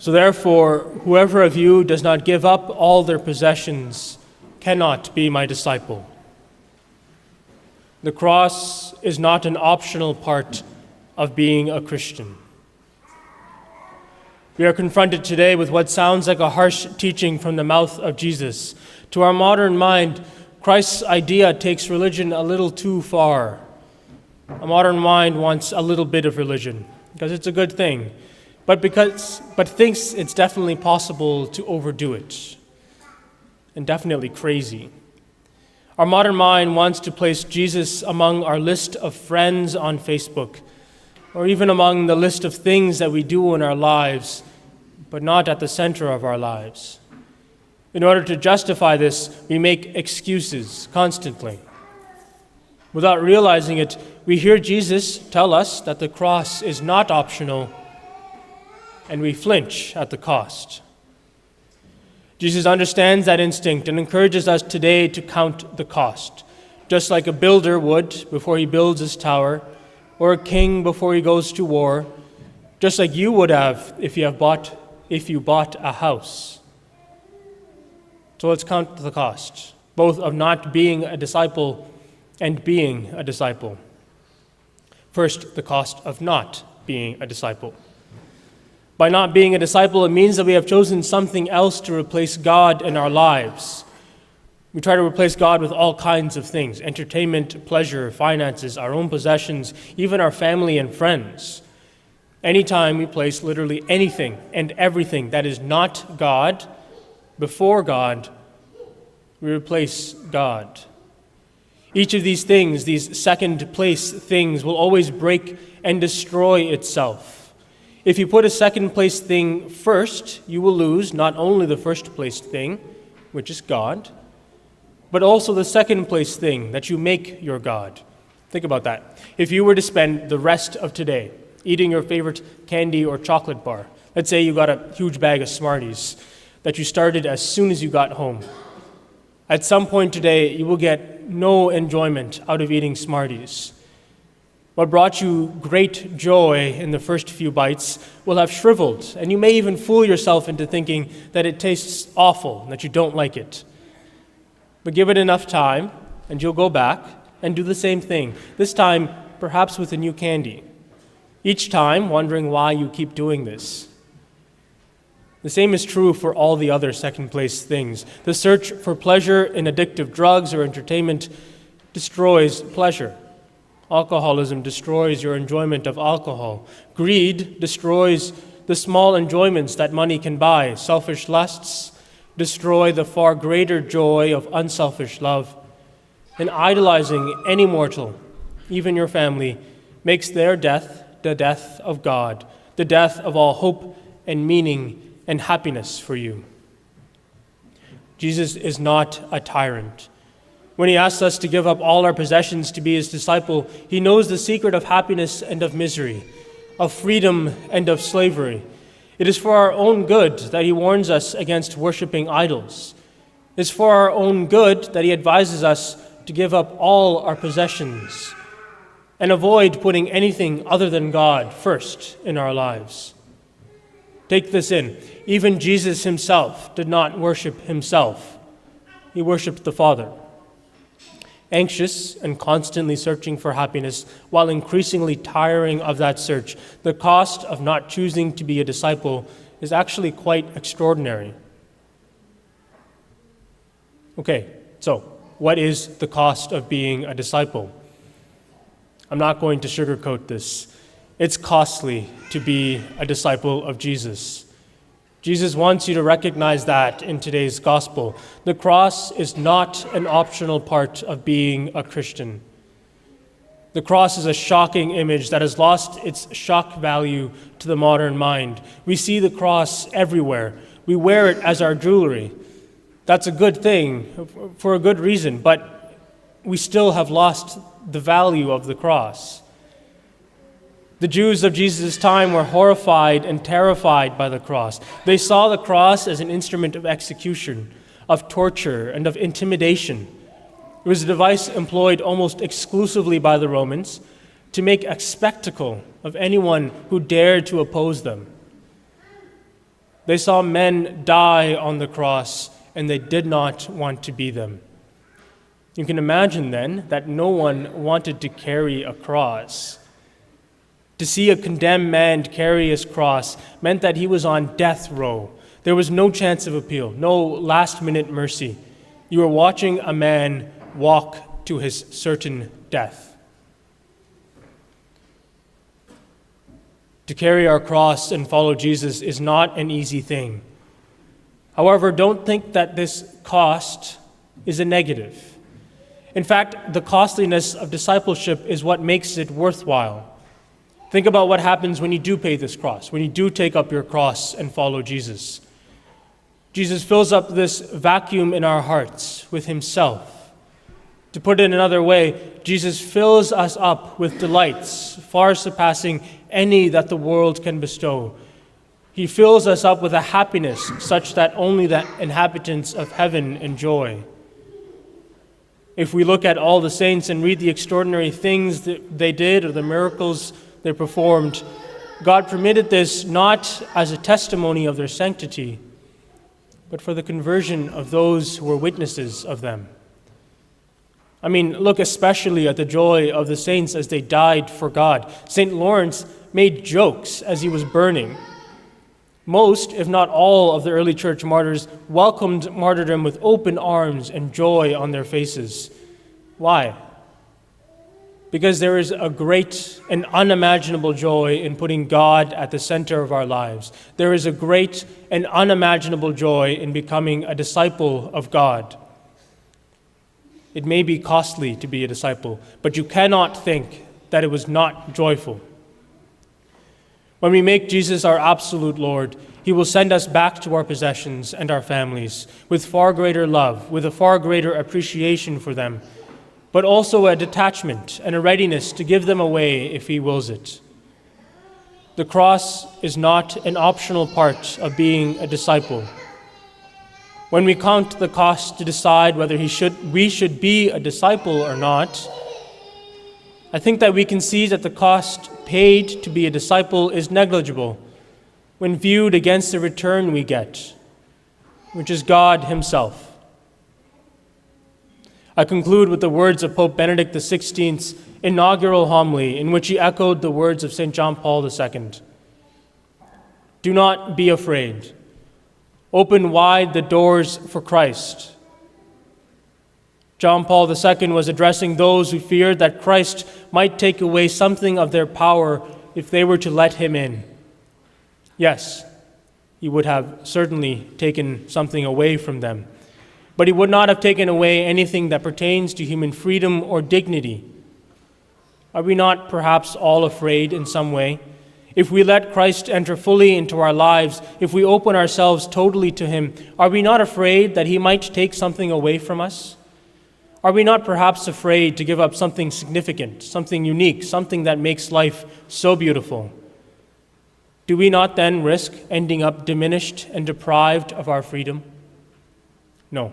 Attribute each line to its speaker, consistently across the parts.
Speaker 1: So therefore, whoever of you does not give up all their possessions cannot be my disciple. The cross is not an optional part of being a Christian. We are confronted today with what sounds like a harsh teaching from the mouth of Jesus. To our modern mind, Christ's idea takes religion a little too far. A modern mind wants a little bit of religion because it's a good thing, but thinks it's definitely possible to overdo it, and definitely crazy. Our modern mind wants to place Jesus among our list of friends on Facebook, or even among the list of things that we do in our lives, but not at the center of our lives. In order to justify this, we make excuses constantly. Without realizing it, we hear Jesus tell us that the cross is not optional, and we flinch at the cost. Jesus understands that instinct and encourages us today to count the cost, just like a builder would before he builds his tower, or a king before he goes to war, just like you would have if you bought a house. So let's count the cost, both of not being a disciple and being a disciple. First, the cost of not being a disciple. By not being a disciple, it means that we have chosen something else to replace God in our lives. We try to replace God with all kinds of things: entertainment, pleasure, finances, our own possessions, even our family and friends. Anytime we place literally anything and everything that is not God before God, we replace God. Each of these things, these second-place things, will always break and destroy itself. If you put a second-place thing first, you will lose not only the first-place thing, which is God, but also the second-place thing that you make your God. Think about that. If you were to spend the rest of today eating your favorite candy or chocolate bar, let's say you got a huge bag of Smarties that you started as soon as you got home. At some point today, you will get no enjoyment out of eating Smarties. What brought you great joy in the first few bites will have shriveled, and you may even fool yourself into thinking that it tastes awful, that you don't like it. But give it enough time, and you'll go back and do the same thing, this time perhaps with a new candy, each time wondering why you keep doing this. The same is true for all the other second-place things. The search for pleasure in addictive drugs or entertainment destroys pleasure. Alcoholism destroys your enjoyment of alcohol. Greed destroys the small enjoyments that money can buy. Selfish lusts destroy the far greater joy of unselfish love. And idolizing any mortal, even your family, makes their death the death of God, the death of all hope and meaning and happiness for you. Jesus is not a tyrant. When he asks us to give up all our possessions to be his disciple, he knows the secret of happiness and of misery, of freedom and of slavery. It is for our own good that he warns us against worshiping idols. It is for our own good that he advises us to give up all our possessions and avoid putting anything other than God first in our lives. Take this in. Even Jesus himself did not worship himself. He worshiped the Father. Anxious and constantly searching for happiness while increasingly tiring of that search, the cost of not choosing to be a disciple is actually quite extraordinary. Okay, so what is the cost of being a disciple? I'm not going to sugarcoat this. It's costly to be a disciple of Jesus. Jesus wants you to recognize that in today's gospel. The cross is not an optional part of being a Christian. The cross is a shocking image that has lost its shock value to the modern mind. We see the cross everywhere. We wear it as our jewelry. That's a good thing for a good reason, but we still have lost the value of the cross. The Jews of Jesus' time were horrified and terrified by the cross. They saw the cross as an instrument of execution, of torture, and of intimidation. It was a device employed almost exclusively by the Romans to make a spectacle of anyone who dared to oppose them. They saw men die on the cross, and they did not want to be them. You can imagine then that no one wanted to carry a cross. To see a condemned man carry his cross meant that he was on death row. There was no chance of appeal, no last-minute mercy. You were watching a man walk to his certain death. To carry our cross and follow Jesus is not an easy thing. However, don't think that this cost is a negative. In fact, the costliness of discipleship is what makes it worthwhile. Think about what happens when you do pay this cross, when you do take up your cross and follow Jesus. Jesus fills up this vacuum in our hearts with himself. To put it another way, Jesus fills us up with delights far surpassing any that the world can bestow. He fills us up with a happiness such that only the inhabitants of heaven enjoy. If we look at all the saints and read the extraordinary things that they did or the miracles they performed, God permitted this not as a testimony of their sanctity, but for the conversion of those who were witnesses of them. I mean, look especially at the joy of the saints as they died for God. St. Lawrence made jokes as he was burning. Most, if not all, of the early church martyrs welcomed martyrdom with open arms and joy on their faces. Why? Because there is a great and unimaginable joy in putting God at the center of our lives. There is a great and unimaginable joy in becoming a disciple of God. It may be costly to be a disciple, but you cannot think that it was not joyful. When we make Jesus our absolute Lord, he will send us back to our possessions and our families with far greater love, with a far greater appreciation for them, but also a detachment and a readiness to give them away if he wills it. The cross is not an optional part of being a disciple. When we count the cost to decide whether we should be a disciple or not, I think that we can see that the cost paid to be a disciple is negligible when viewed against the return we get, which is God himself. I conclude with the words of Pope Benedict XVI's inaugural homily, in which he echoed the words of St. John Paul II. Do not be afraid. Open wide the doors for Christ. John Paul II was addressing those who feared that Christ might take away something of their power if they were to let him in. Yes, he would have certainly taken something away from them, but he would not have taken away anything that pertains to human freedom or dignity. Are we not perhaps all afraid in some way? If we let Christ enter fully into our lives, if we open ourselves totally to him, are we not afraid that he might take something away from us? Are we not perhaps afraid to give up something significant, something unique, something that makes life so beautiful? Do we not then risk ending up diminished and deprived of our freedom? No.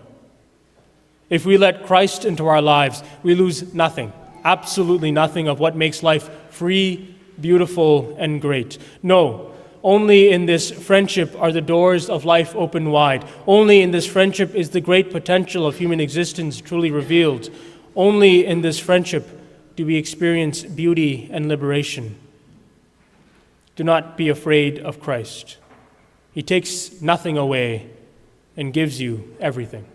Speaker 1: If we let Christ into our lives, we lose nothing, absolutely nothing of what makes life free, beautiful, and great. No, only in this friendship are the doors of life open wide. Only in this friendship is the great potential of human existence truly revealed. Only in this friendship do we experience beauty and liberation. Do not be afraid of Christ. He takes nothing away and gives you everything.